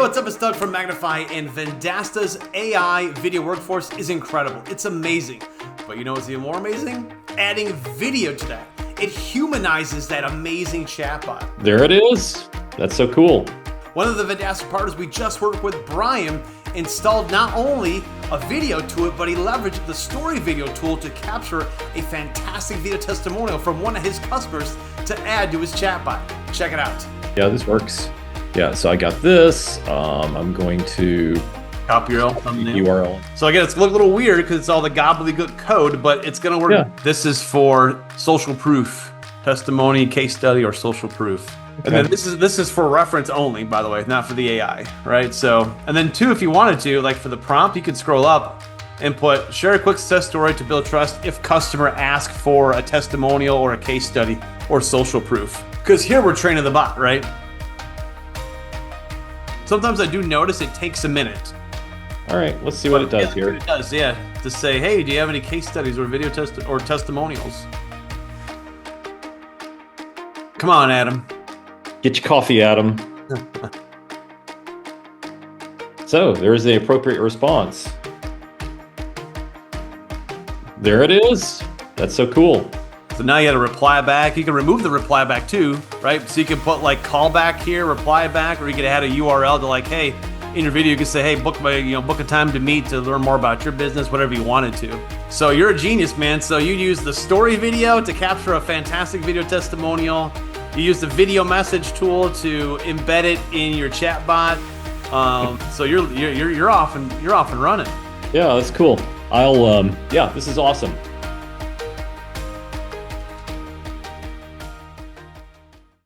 what's up? It's Doug from MAGNFI, and Vendasta's AI video workforce is incredible. It's amazing. But you know what's even more amazing? Adding video to that. It humanizes that amazing chatbot. There it is. That's so cool. One of the Vendasta partners we just worked with, Brian, installed not only a video to it, but he leveraged the story video tool to capture a fantastic video testimonial from one of his customers to add to his chatbot. Check it out. Yeah, this works. Yeah, so I got this. I'm going to copy your thumbnail. URL. So again, it's a little weird because it's all the gobbledygook code, but it's going to work. Yeah. This is for social proof, testimony, case study, or social proof. Okay. And then this is for reference only, by the way, not for the AI, right? So, and then two, if you wanted to, like for the prompt, you could scroll up and put share a quick success story to build trust if customer asks for a testimonial or a case study or social proof. Because here we're training the bot, right? Sometimes I do notice it takes a minute. All right, let's see what it does here. It does, yeah. To say, hey, do you have any case studies or video testimonials? Come on, Adam. Get your coffee, Adam. So there's the appropriate response. There it is. That's so cool. So now you got to reply back. You can remove the reply back too, right? So you can put like call back here, reply back, or you could add a URL to like, hey, in your video you can say, hey, book a time to meet to learn more about your business, whatever you wanted to. So you're a genius, man. So you use the story video to capture a fantastic video testimonial. You use the video message tool to embed it in your chatbot. So you're off and running. Yeah, that's cool. Yeah, this is awesome.